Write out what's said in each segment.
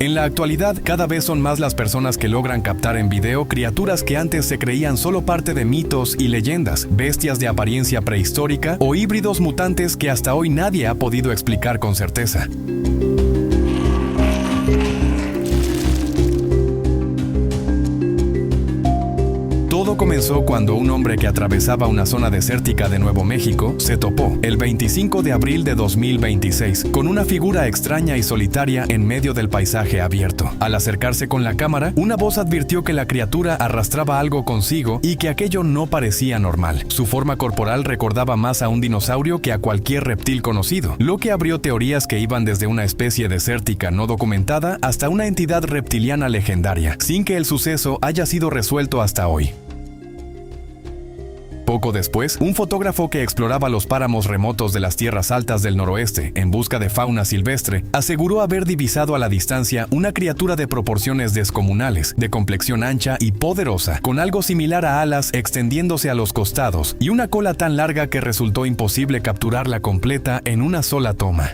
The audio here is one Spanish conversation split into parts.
En la actualidad, cada vez son más las personas que logran captar en video criaturas que antes se creían solo parte de mitos y leyendas, bestias de apariencia prehistórica o híbridos mutantes que hasta hoy nadie ha podido explicar con certeza. Todo comenzó cuando un hombre que atravesaba una zona desértica de Nuevo México se topó, el 25 de abril de 2026, con una figura extraña y solitaria en medio del paisaje abierto. Al acercarse con la cámara, una voz advirtió que la criatura arrastraba algo consigo y que aquello no parecía normal. Su forma corporal recordaba más a un dinosaurio que a cualquier reptil conocido, lo que abrió teorías que iban desde una especie desértica no documentada hasta una entidad reptiliana legendaria, sin que el suceso haya sido resuelto hasta hoy. Poco después, un fotógrafo que exploraba los páramos remotos de las tierras altas del noroeste en busca de fauna silvestre aseguró haber divisado a la distancia una criatura de proporciones descomunales, de complexión ancha y poderosa, con algo similar a alas extendiéndose a los costados y una cola tan larga que resultó imposible capturarla completa en una sola toma.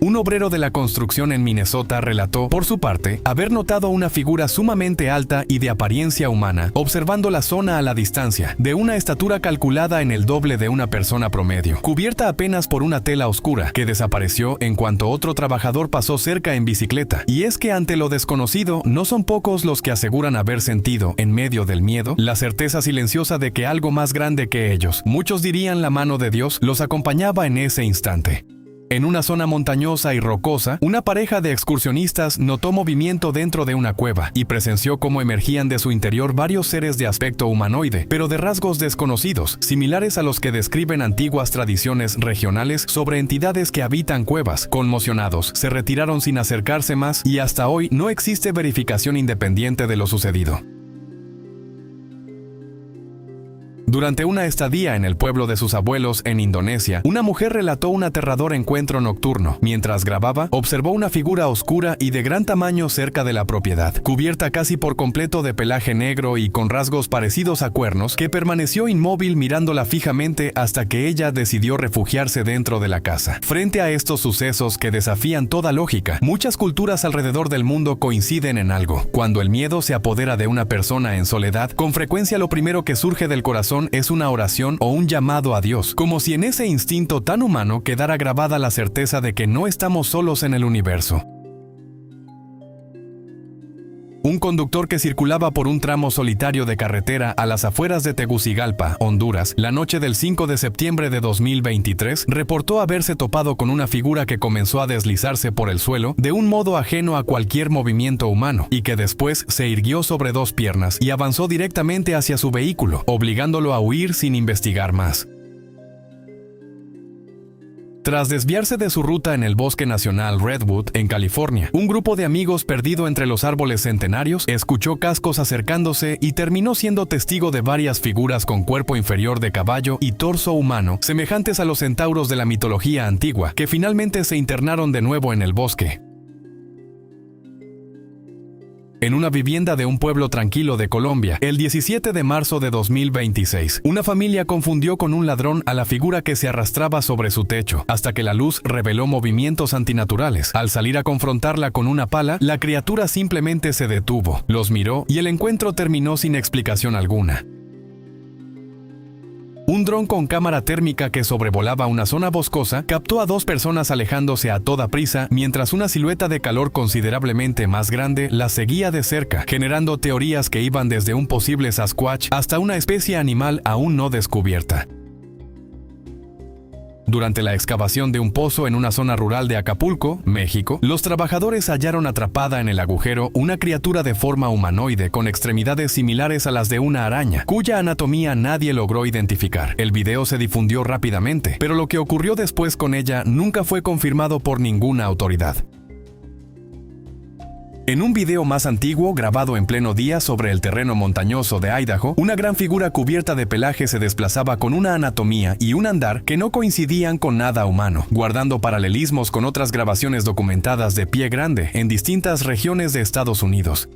Un obrero de la construcción en Minnesota relató, por su parte, haber notado una figura sumamente alta y de apariencia humana, observando la zona a la distancia, de una estatura calculada en el doble de una persona promedio, cubierta apenas por una tela oscura, que desapareció en cuanto otro trabajador pasó cerca en bicicleta. Y es que ante lo desconocido, no son pocos los que aseguran haber sentido, en medio del miedo, la certeza silenciosa de que algo más grande que ellos, muchos dirían la mano de Dios, los acompañaba en ese instante. En una zona montañosa y rocosa, una pareja de excursionistas notó movimiento dentro de una cueva y presenció cómo emergían de su interior varios seres de aspecto humanoide, pero de rasgos desconocidos, similares a los que describen antiguas tradiciones regionales sobre entidades que habitan cuevas. Conmocionados, se retiraron sin acercarse más y hasta hoy no existe verificación independiente de lo sucedido. Durante una estadía en el pueblo de sus abuelos en Indonesia, una mujer relató un aterrador encuentro nocturno. Mientras grababa, observó una figura oscura y de gran tamaño cerca de la propiedad, cubierta casi por completo de pelaje negro y con rasgos parecidos a cuernos, que permaneció inmóvil mirándola fijamente hasta que ella decidió refugiarse dentro de la casa. Frente a estos sucesos que desafían toda lógica, muchas culturas alrededor del mundo coinciden en algo. Cuando el miedo se apodera de una persona en soledad, con frecuencia lo primero que surge del corazón es una oración o un llamado a Dios, como si en ese instinto tan humano quedara grabada la certeza de que no estamos solos en el universo. Un conductor que circulaba por un tramo solitario de carretera a las afueras de Tegucigalpa, Honduras, la noche del 5 de septiembre de 2023, reportó haberse topado con una figura que comenzó a deslizarse por el suelo de un modo ajeno a cualquier movimiento humano y que después se irguió sobre dos piernas y avanzó directamente hacia su vehículo, obligándolo a huir sin investigar más. Tras desviarse de su ruta en el Bosque Nacional Redwood, en California, un grupo de amigos perdido entre los árboles centenarios escuchó cascos acercándose y terminó siendo testigo de varias figuras con cuerpo inferior de caballo y torso humano, semejantes a los centauros de la mitología antigua, que finalmente se internaron de nuevo en el bosque. En una vivienda de un pueblo tranquilo de Colombia, el 17 de marzo de 2026, una familia confundió con un ladrón a la figura que se arrastraba sobre su techo, hasta que la luz reveló movimientos antinaturales. Al salir a confrontarla con una pala, la criatura simplemente se detuvo, los miró y el encuentro terminó sin explicación alguna. Un dron con cámara térmica que sobrevolaba una zona boscosa captó a dos personas alejándose a toda prisa, mientras una silueta de calor considerablemente más grande la seguía de cerca, generando teorías que iban desde un posible Sasquatch hasta una especie animal aún no descubierta. Durante la excavación de un pozo en una zona rural de Acapulco, México, los trabajadores hallaron atrapada en el agujero una criatura de forma humanoide con extremidades similares a las de una araña, cuya anatomía nadie logró identificar. El video se difundió rápidamente, pero lo que ocurrió después con ella nunca fue confirmado por ninguna autoridad. En un video más antiguo, grabado en pleno día sobre el terreno montañoso de Idaho, una gran figura cubierta de pelaje se desplazaba con una anatomía y un andar que no coincidían con nada humano, guardando paralelismos con otras grabaciones documentadas de pie grande en distintas regiones de Estados Unidos.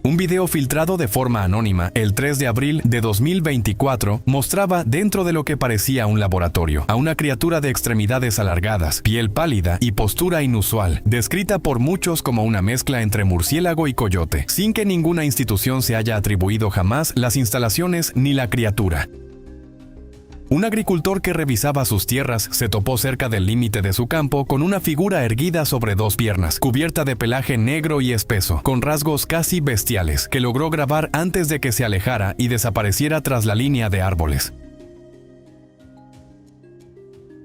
Un video filtrado de forma anónima el 3 de abril de 2024 mostraba dentro de lo que parecía un laboratorio a una criatura de extremidades alargadas, piel pálida y postura inusual, descrita por muchos como una mezcla entre murciélago y coyote, sin que ninguna institución se haya atribuido jamás las instalaciones ni la criatura. Un agricultor que revisaba sus tierras se topó cerca del límite de su campo con una figura erguida sobre dos piernas, cubierta de pelaje negro y espeso, con rasgos casi bestiales, que logró grabar antes de que se alejara y desapareciera tras la línea de árboles.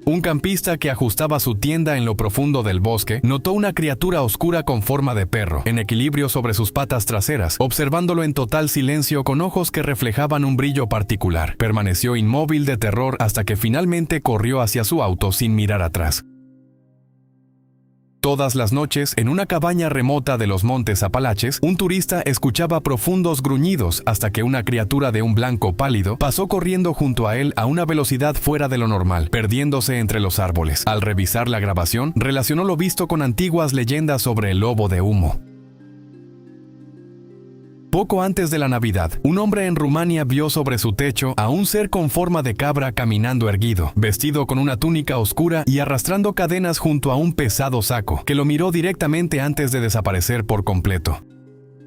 Un campista que ajustaba su tienda en lo profundo del bosque notó una criatura oscura con forma de perro, en equilibrio sobre sus patas traseras, observándolo en total silencio con ojos que reflejaban un brillo particular. Permaneció inmóvil de terror hasta que finalmente corrió hacia su auto sin mirar atrás. Todas las noches, en una cabaña remota de los Montes Apalaches, un turista escuchaba profundos gruñidos hasta que una criatura de un blanco pálido pasó corriendo junto a él a una velocidad fuera de lo normal, perdiéndose entre los árboles. Al revisar la grabación, relacionó lo visto con antiguas leyendas sobre el lobo de humo. Poco antes de la Navidad, un hombre en Rumania vio sobre su techo a un ser con forma de cabra caminando erguido, vestido con una túnica oscura y arrastrando cadenas junto a un pesado saco, que lo miró directamente antes de desaparecer por completo.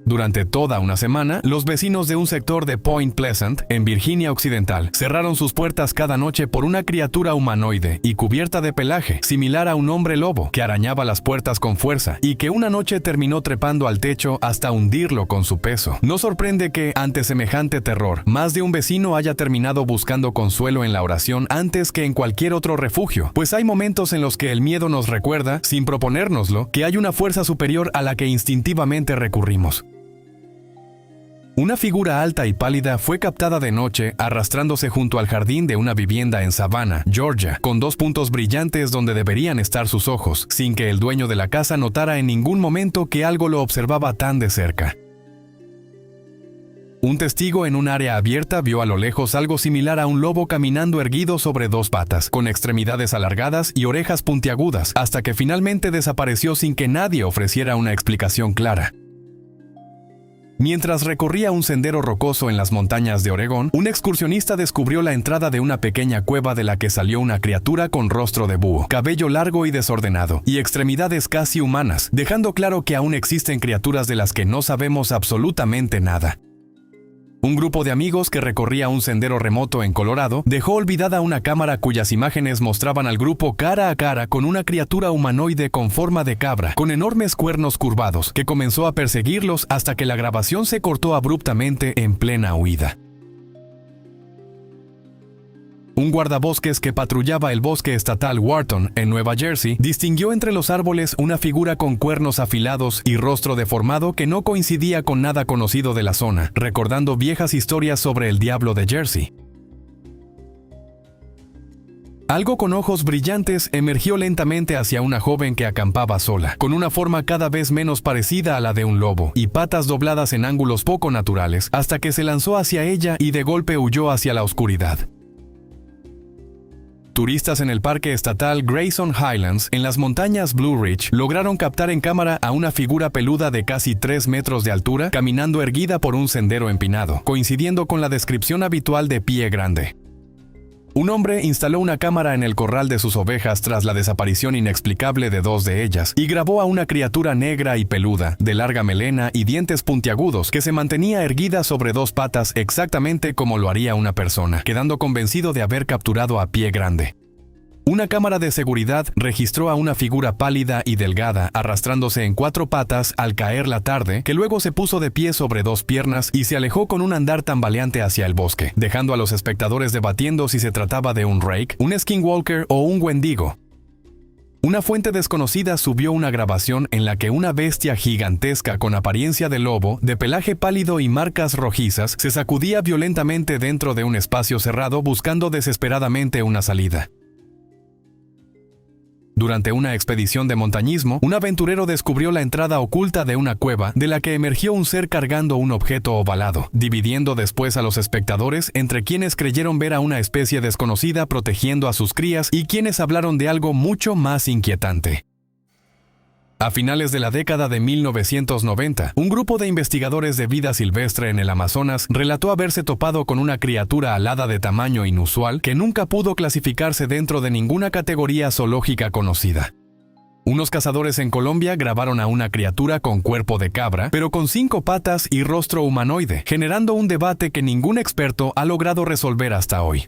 Durante toda una semana, los vecinos de un sector de Point Pleasant, en Virginia Occidental, cerraron sus puertas cada noche por una criatura humanoide y cubierta de pelaje, similar a un hombre lobo, que arañaba las puertas con fuerza y que una noche terminó trepando al techo hasta hundirlo con su peso. No sorprende que, ante semejante terror, más de un vecino haya terminado buscando consuelo en la oración antes que en cualquier otro refugio, pues hay momentos en los que el miedo nos recuerda, sin proponérnoslo, que hay una fuerza superior a la que instintivamente recurrimos. Una figura alta y pálida fue captada de noche arrastrándose junto al jardín de una vivienda en Savannah, Georgia, con dos puntos brillantes donde deberían estar sus ojos, sin que el dueño de la casa notara en ningún momento que algo lo observaba tan de cerca. Un testigo en un área abierta vio a lo lejos algo similar a un lobo caminando erguido sobre dos patas, con extremidades alargadas y orejas puntiagudas, hasta que finalmente desapareció sin que nadie ofreciera una explicación clara. Mientras recorría un sendero rocoso en las montañas de Oregón, un excursionista descubrió la entrada de una pequeña cueva de la que salió una criatura con rostro de búho, cabello largo y desordenado, y extremidades casi humanas, dejando claro que aún existen criaturas de las que no sabemos absolutamente nada. Un grupo de amigos que recorría un sendero remoto en Colorado dejó olvidada una cámara cuyas imágenes mostraban al grupo cara a cara con una criatura humanoide con forma de cabra, con enormes cuernos curvados, que comenzó a perseguirlos hasta que la grabación se cortó abruptamente en plena huida. Un guardabosques que patrullaba el bosque estatal Wharton, en Nueva Jersey, distinguió entre los árboles una figura con cuernos afilados y rostro deformado que no coincidía con nada conocido de la zona, recordando viejas historias sobre el diablo de Jersey. Algo con ojos brillantes emergió lentamente hacia una joven que acampaba sola, con una forma cada vez menos parecida a la de un lobo, y patas dobladas en ángulos poco naturales, hasta que se lanzó hacia ella y de golpe huyó hacia la oscuridad. Turistas en el parque estatal Grayson Highlands, en las montañas Blue Ridge, lograron captar en cámara a una figura peluda de casi 3 metros de altura, caminando erguida por un sendero empinado, coincidiendo con la descripción habitual de pie grande. Un hombre instaló una cámara en el corral de sus ovejas tras la desaparición inexplicable de 2 de ellas, y grabó a una criatura negra y peluda, de larga melena y dientes puntiagudos, que se mantenía erguida sobre 2 patas exactamente como lo haría una persona, quedando convencido de haber capturado a pie grande. Una cámara de seguridad registró a una figura pálida y delgada arrastrándose en 4 patas al caer la tarde, que luego se puso de pie sobre 2 piernas y se alejó con un andar tambaleante hacia el bosque, dejando a los espectadores debatiendo si se trataba de un rake, un skinwalker o un wendigo. Una fuente desconocida subió una grabación en la que una bestia gigantesca con apariencia de lobo, de pelaje pálido y marcas rojizas, se sacudía violentamente dentro de un espacio cerrado buscando desesperadamente una salida. Durante una expedición de montañismo, un aventurero descubrió la entrada oculta de una cueva de la que emergió un ser cargando un objeto ovalado, dividiendo después a los espectadores entre quienes creyeron ver a una especie desconocida protegiendo a sus crías y quienes hablaron de algo mucho más inquietante. A finales de la década de 1990, un grupo de investigadores de vida silvestre en el Amazonas relató haberse topado con una criatura alada de tamaño inusual que nunca pudo clasificarse dentro de ninguna categoría zoológica conocida. Unos cazadores en Colombia grabaron a una criatura con cuerpo de cabra, pero con 5 patas y rostro humanoide, generando un debate que ningún experto ha logrado resolver hasta hoy.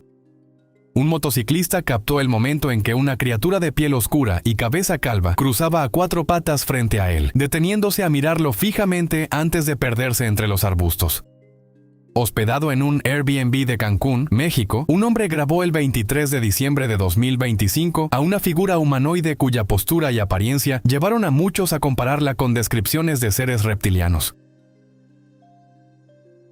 Un motociclista captó el momento en que una criatura de piel oscura y cabeza calva cruzaba a 4 patas frente a él, deteniéndose a mirarlo fijamente antes de perderse entre los arbustos. Hospedado en un Airbnb de Cancún, México, un hombre grabó el 23 de diciembre de 2025 a una figura humanoide cuya postura y apariencia llevaron a muchos a compararla con descripciones de seres reptilianos.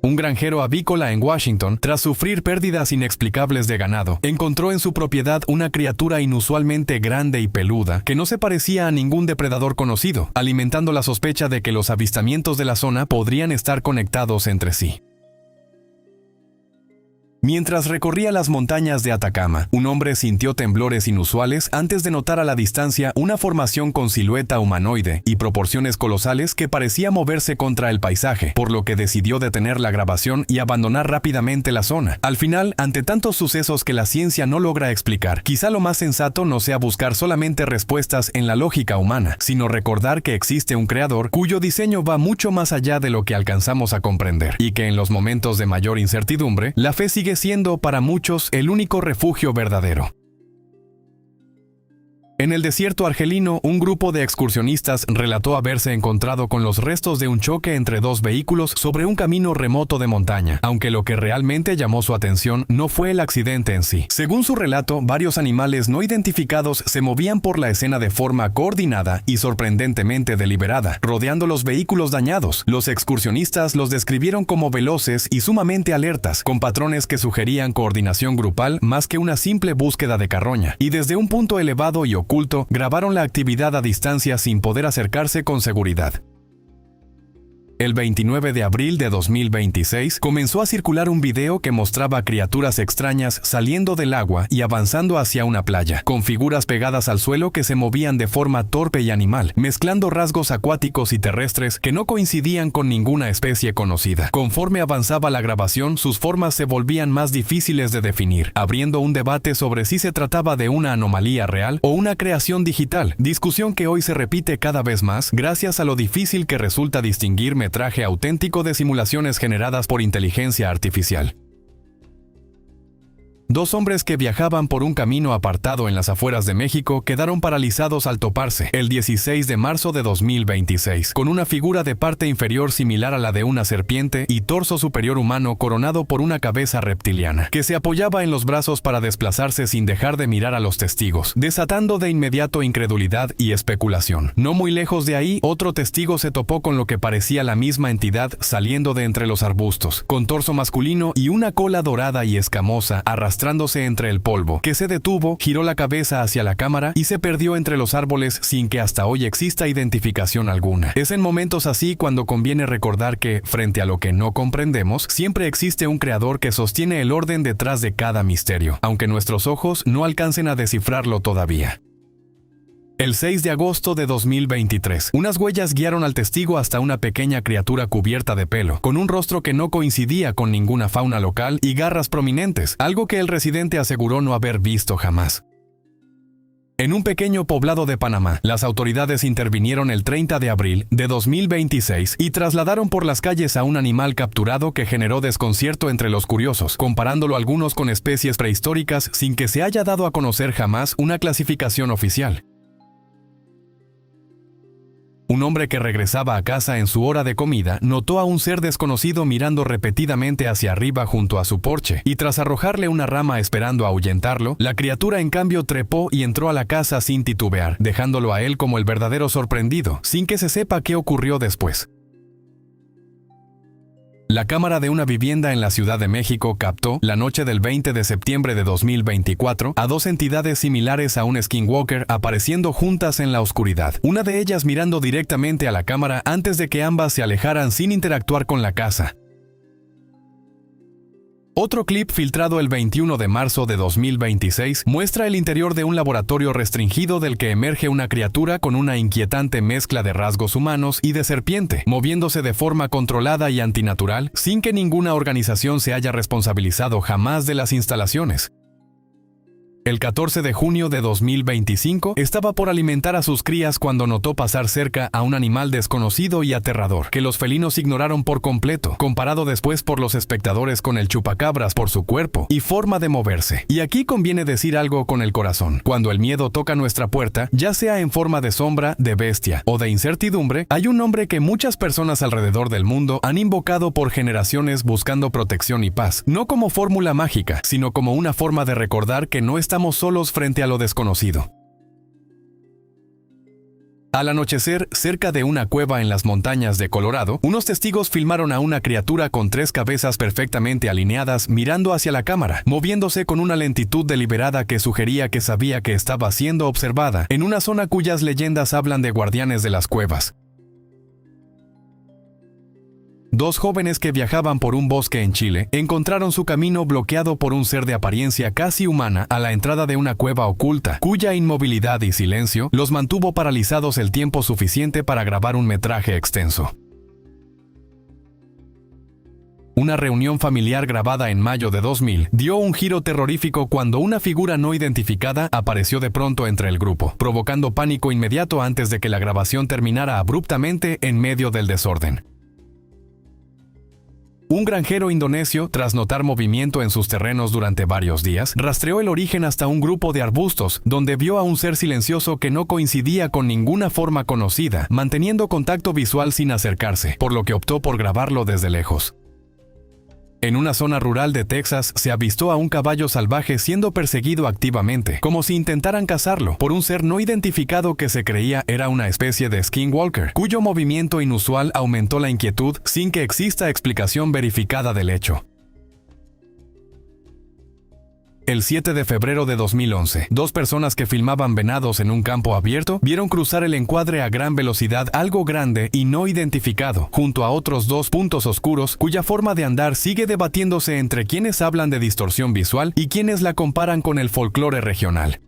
Un granjero avícola en Washington, tras sufrir pérdidas inexplicables de ganado, encontró en su propiedad una criatura inusualmente grande y peluda que no se parecía a ningún depredador conocido, alimentando la sospecha de que los avistamientos de la zona podrían estar conectados entre sí. Mientras recorría las montañas de Atacama, un hombre sintió temblores inusuales antes de notar a la distancia una formación con silueta humanoide y proporciones colosales que parecía moverse contra el paisaje, por lo que decidió detener la grabación y abandonar rápidamente la zona. Al final, ante tantos sucesos que la ciencia no logra explicar, quizá lo más sensato no sea buscar solamente respuestas en la lógica humana, sino recordar que existe un creador cuyo diseño va mucho más allá de lo que alcanzamos a comprender, y que en los momentos de mayor incertidumbre, la fe sigue siendo para muchos el único refugio verdadero. En el desierto argelino, un grupo de excursionistas relató haberse encontrado con los restos de un choque entre 2 vehículos sobre un camino remoto de montaña, aunque lo que realmente llamó su atención no fue el accidente en sí. Según su relato, varios animales no identificados se movían por la escena de forma coordinada y sorprendentemente deliberada, rodeando los vehículos dañados. Los excursionistas los describieron como veloces y sumamente alertas, con patrones que sugerían coordinación grupal más que una simple búsqueda de carroña, y desde un punto elevado y oculto, grabaron la actividad a distancia sin poder acercarse con seguridad. El 29 de abril de 2026 comenzó a circular un video que mostraba criaturas extrañas saliendo del agua y avanzando hacia una playa, con figuras pegadas al suelo que se movían de forma torpe y animal, mezclando rasgos acuáticos y terrestres que no coincidían con ninguna especie conocida. Conforme avanzaba la grabación, sus formas se volvían más difíciles de definir, abriendo un debate sobre si se trataba de una anomalía real o una creación digital, discusión que hoy se repite cada vez más gracias a lo difícil que resulta distinguir metraje auténtico de simulaciones generadas por inteligencia artificial. 2 hombres que viajaban por un camino apartado en las afueras de México quedaron paralizados al toparse el 16 de marzo de 2026, con una figura de parte inferior similar a la de una serpiente y torso superior humano coronado por una cabeza reptiliana, que se apoyaba en los brazos para desplazarse sin dejar de mirar a los testigos, desatando de inmediato incredulidad y especulación. No muy lejos de ahí, otro testigo se topó con lo que parecía la misma entidad saliendo de entre los arbustos, con torso masculino y una cola dorada y escamosa arrastrándose entre el polvo, que se detuvo, giró la cabeza hacia la cámara y se perdió entre los árboles sin que hasta hoy exista identificación alguna. Es en momentos así cuando conviene recordar que, frente a lo que no comprendemos, siempre existe un creador que sostiene el orden detrás de cada misterio, aunque nuestros ojos no alcancen a descifrarlo todavía. El 6 de agosto de 2023, unas huellas guiaron al testigo hasta una pequeña criatura cubierta de pelo, con un rostro que no coincidía con ninguna fauna local y garras prominentes, algo que el residente aseguró no haber visto jamás. En un pequeño poblado de Panamá, las autoridades intervinieron el 30 de abril de 2026 y trasladaron por las calles a un animal capturado que generó desconcierto entre los curiosos, comparándolo algunos con especies prehistóricas sin que se haya dado a conocer jamás una clasificación oficial. Un hombre que regresaba a casa en su hora de comida notó a un ser desconocido mirando repetidamente hacia arriba junto a su porche, y tras arrojarle una rama esperando ahuyentarlo, la criatura en cambio trepó y entró a la casa sin titubear, dejándolo a él como el verdadero sorprendido, sin que se sepa qué ocurrió después. La cámara de una vivienda en la Ciudad de México captó, la noche del 20 de septiembre de 2024, a 2 entidades similares a un skinwalker apareciendo juntas en la oscuridad, una de ellas mirando directamente a la cámara antes de que ambas se alejaran sin interactuar con la casa. Otro clip filtrado el 21 de marzo de 2026 muestra el interior de un laboratorio restringido del que emerge una criatura con una inquietante mezcla de rasgos humanos y de serpiente, moviéndose de forma controlada y antinatural, sin que ninguna organización se haya responsabilizado jamás de las instalaciones. El 14 de junio de 2025 estaba por alimentar a sus crías cuando notó pasar cerca a un animal desconocido y aterrador, que los felinos ignoraron por completo, comparado después por los espectadores con el chupacabras por su cuerpo y forma de moverse. Y aquí conviene decir algo con el corazón. Cuando el miedo toca nuestra puerta, ya sea en forma de sombra, de bestia o de incertidumbre, hay un nombre que muchas personas alrededor del mundo han invocado por generaciones buscando protección y paz, no como fórmula mágica, sino como una forma de recordar que no estamos solos frente a lo desconocido. Al anochecer, cerca de una cueva en las montañas de Colorado, unos testigos filmaron a una criatura con 3 cabezas perfectamente alineadas mirando hacia la cámara, moviéndose con una lentitud deliberada que sugería que sabía que estaba siendo observada en una zona cuyas leyendas hablan de guardianes de las cuevas. 2 jóvenes que viajaban por un bosque en Chile encontraron su camino bloqueado por un ser de apariencia casi humana a la entrada de una cueva oculta, cuya inmovilidad y silencio los mantuvo paralizados el tiempo suficiente para grabar un metraje extenso. Una reunión familiar grabada en mayo de 2000 dio un giro terrorífico cuando una figura no identificada apareció de pronto entre el grupo, provocando pánico inmediato antes de que la grabación terminara abruptamente en medio del desorden. Un granjero indonesio, tras notar movimiento en sus terrenos durante varios días, rastreó el origen hasta un grupo de arbustos, donde vio a un ser silencioso que no coincidía con ninguna forma conocida, manteniendo contacto visual sin acercarse, por lo que optó por grabarlo desde lejos. En una zona rural de Texas se avistó a un caballo salvaje siendo perseguido activamente, como si intentaran cazarlo, por un ser no identificado que se creía era una especie de skinwalker, cuyo movimiento inusual aumentó la inquietud sin que exista explicación verificada del hecho. El 7 de febrero de 2011, 2 personas que filmaban venados en un campo abierto vieron cruzar el encuadre a gran velocidad algo grande y no identificado, junto a otros 2 puntos oscuros cuya forma de andar sigue debatiéndose entre quienes hablan de distorsión visual y quienes la comparan con el folclore regional.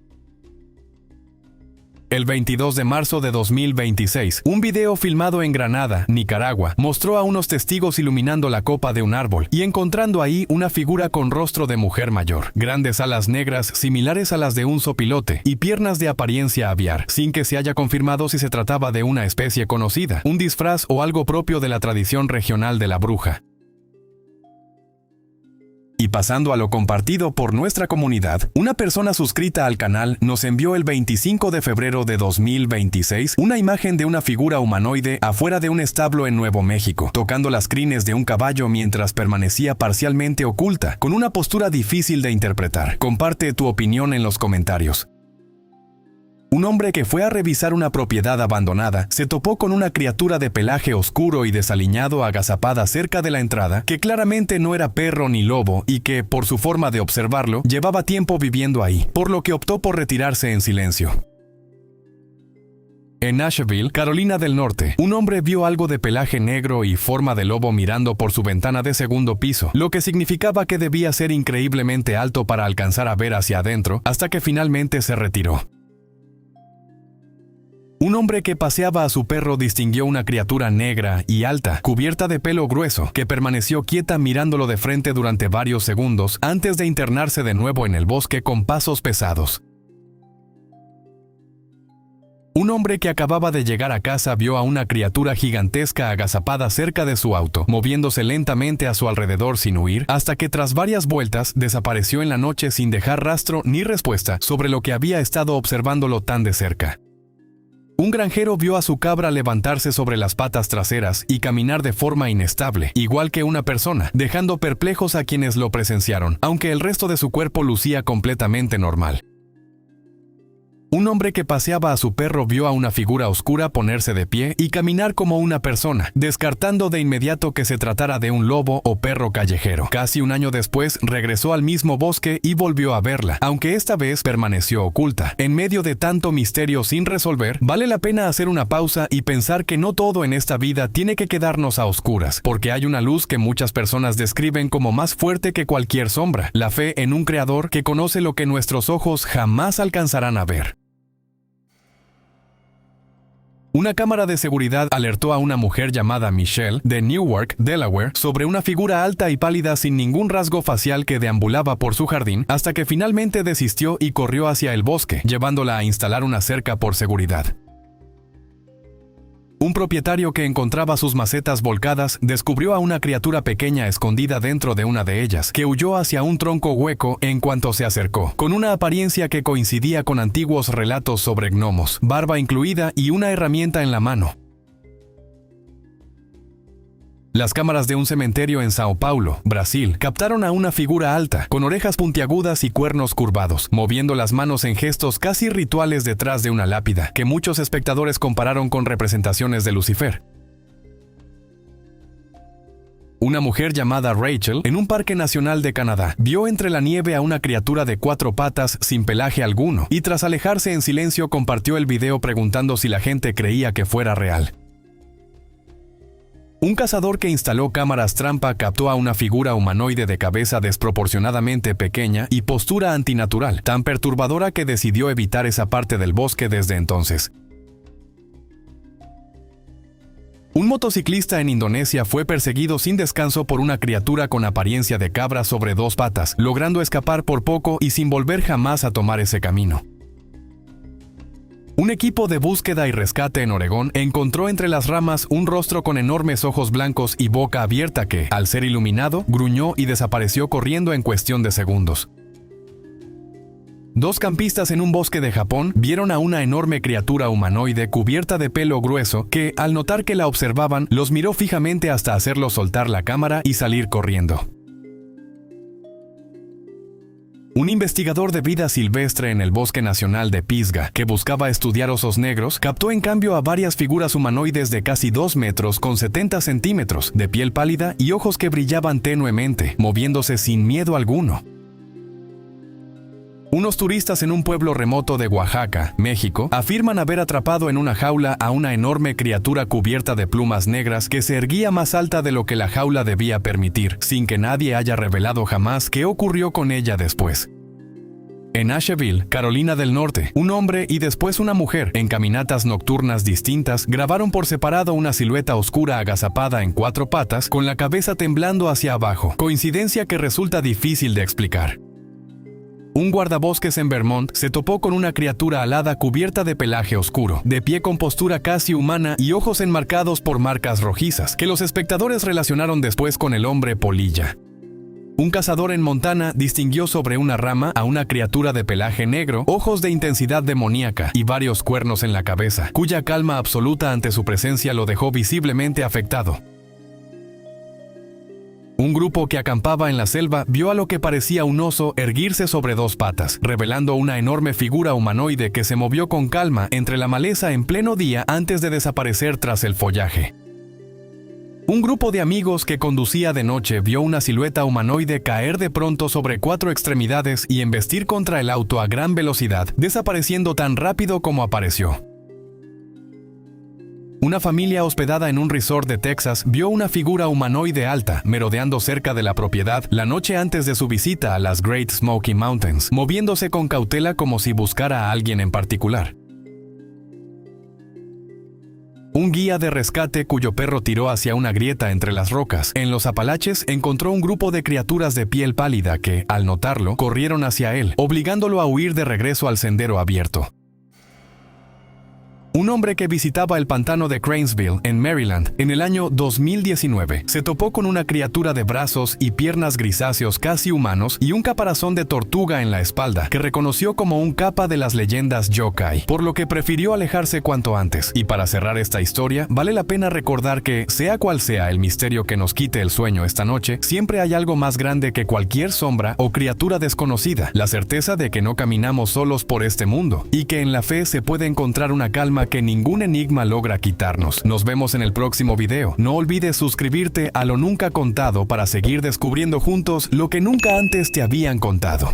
El 22 de marzo de 2026, un video filmado en Granada, Nicaragua, mostró a unos testigos iluminando la copa de un árbol y encontrando ahí una figura con rostro de mujer mayor, grandes alas negras similares a las de un zopilote y piernas de apariencia aviar, sin que se haya confirmado si se trataba de una especie conocida, un disfraz o algo propio de la tradición regional de la bruja. Y pasando a lo compartido por nuestra comunidad, una persona suscrita al canal nos envió el 25 de febrero de 2026 una imagen de una figura humanoide afuera de un establo en Nuevo México, tocando las crines de un caballo mientras permanecía parcialmente oculta, con una postura difícil de interpretar. Comparte tu opinión en los comentarios. Un hombre que fue a revisar una propiedad abandonada se topó con una criatura de pelaje oscuro y desaliñado agazapada cerca de la entrada, que claramente no era perro ni lobo y que, por su forma de observarlo, llevaba tiempo viviendo ahí, por lo que optó por retirarse en silencio. En Nashville, Carolina del Norte, un hombre vio algo de pelaje negro y forma de lobo mirando por su ventana de segundo piso, lo que significaba que debía ser increíblemente alto para alcanzar a ver hacia adentro, hasta que finalmente se retiró. Un hombre que paseaba a su perro distinguió una criatura negra y alta, cubierta de pelo grueso, que permaneció quieta mirándolo de frente durante varios segundos antes de internarse de nuevo en el bosque con pasos pesados. Un hombre que acababa de llegar a casa vio a una criatura gigantesca agazapada cerca de su auto, moviéndose lentamente a su alrededor sin huir, hasta que tras varias vueltas desapareció en la noche sin dejar rastro ni respuesta sobre lo que había estado observándolo tan de cerca. Un granjero vio a su cabra levantarse sobre las patas traseras y caminar de forma inestable, igual que una persona, dejando perplejos a quienes lo presenciaron, aunque el resto de su cuerpo lucía completamente normal. Un hombre que paseaba a su perro vio a una figura oscura ponerse de pie y caminar como una persona, descartando de inmediato que se tratara de un lobo o perro callejero. Casi un año después, regresó al mismo bosque y volvió a verla, aunque esta vez permaneció oculta. En medio de tanto misterio sin resolver, vale la pena hacer una pausa y pensar que no todo en esta vida tiene que quedarnos a oscuras, porque hay una luz que muchas personas describen como más fuerte que cualquier sombra, la fe en un creador que conoce lo que nuestros ojos jamás alcanzarán a ver. Una cámara de seguridad alertó a una mujer llamada Michelle, de Newark, Delaware, sobre una figura alta y pálida sin ningún rasgo facial que deambulaba por su jardín, hasta que finalmente desistió y corrió hacia el bosque, llevándola a instalar una cerca por seguridad. Un propietario que encontraba sus macetas volcadas descubrió a una criatura pequeña escondida dentro de una de ellas, que huyó hacia un tronco hueco en cuanto se acercó, con una apariencia que coincidía con antiguos relatos sobre gnomos, barba incluida y una herramienta en la mano. Las cámaras de un cementerio en Sao Paulo, Brasil, captaron a una figura alta, con orejas puntiagudas y cuernos curvados, moviendo las manos en gestos casi rituales detrás de una lápida, que muchos espectadores compararon con representaciones de Lucifer. Una mujer llamada Rachel, en un parque nacional de Canadá, vio entre la nieve a una criatura de 4 patas sin pelaje alguno, y tras alejarse en silencio compartió el video preguntando si la gente creía que fuera real. Un cazador que instaló cámaras trampa captó a una figura humanoide de cabeza desproporcionadamente pequeña y postura antinatural, tan perturbadora que decidió evitar esa parte del bosque desde entonces. Un motociclista en Indonesia fue perseguido sin descanso por una criatura con apariencia de cabra sobre 2 patas, logrando escapar por poco y sin volver jamás a tomar ese camino. Un equipo de búsqueda y rescate en Oregón encontró entre las ramas un rostro con enormes ojos blancos y boca abierta que, al ser iluminado, gruñó y desapareció corriendo en cuestión de segundos. 2 campistas en un bosque de Japón vieron a una enorme criatura humanoide cubierta de pelo grueso que, al notar que la observaban, los miró fijamente hasta hacerlos soltar la cámara y salir corriendo. Un investigador de vida silvestre en el Bosque Nacional de Pisgah, que buscaba estudiar osos negros, captó en cambio a varias figuras humanoides de casi 2 metros con 70 centímetros, de piel pálida y ojos que brillaban tenuemente, moviéndose sin miedo alguno. Unos turistas en un pueblo remoto de Oaxaca, México, afirman haber atrapado en una jaula a una enorme criatura cubierta de plumas negras que se erguía más alta de lo que la jaula debía permitir, sin que nadie haya revelado jamás qué ocurrió con ella después. En Asheville, Carolina del Norte, un hombre y después una mujer, en caminatas nocturnas distintas, grabaron por separado una silueta oscura agazapada en 4 patas, con la cabeza temblando hacia abajo, coincidencia que resulta difícil de explicar. Un guardabosques en Vermont se topó con una criatura alada cubierta de pelaje oscuro, de pie con postura casi humana y ojos enmarcados por marcas rojizas, que los espectadores relacionaron después con el hombre polilla. Un cazador en Montana distinguió sobre una rama a una criatura de pelaje negro, ojos de intensidad demoníaca y varios cuernos en la cabeza, cuya calma absoluta ante su presencia lo dejó visiblemente afectado. Un grupo que acampaba en la selva vio a lo que parecía un oso erguirse sobre 2 patas, revelando una enorme figura humanoide que se movió con calma entre la maleza en pleno día antes de desaparecer tras el follaje. Un grupo de amigos que conducía de noche vio una silueta humanoide caer de pronto sobre 4 extremidades y embestir contra el auto a gran velocidad, desapareciendo tan rápido como apareció. Una familia hospedada en un resort de Texas vio una figura humanoide alta merodeando cerca de la propiedad la noche antes de su visita a las Great Smoky Mountains, moviéndose con cautela como si buscara a alguien en particular. Un guía de rescate cuyo perro tiró hacia una grieta entre las rocas en los Apalaches encontró un grupo de criaturas de piel pálida que, al notarlo, corrieron hacia él, obligándolo a huir de regreso al sendero abierto. Un hombre que visitaba el pantano de Cranesville, en Maryland, en el año 2019, se topó con una criatura de brazos y piernas grisáceos casi humanos y un caparazón de tortuga en la espalda, que reconoció como un kappa de las leyendas yokai, por lo que prefirió alejarse cuanto antes. Y para cerrar esta historia, vale la pena recordar que, sea cual sea el misterio que nos quite el sueño esta noche, siempre hay algo más grande que cualquier sombra o criatura desconocida, la certeza de que no caminamos solos por este mundo, y que en la fe se puede encontrar una calma que ningún enigma logra quitarnos. Nos vemos en el próximo video. No olvides suscribirte a Lo Nunca Contado para seguir descubriendo juntos lo que nunca antes te habían contado.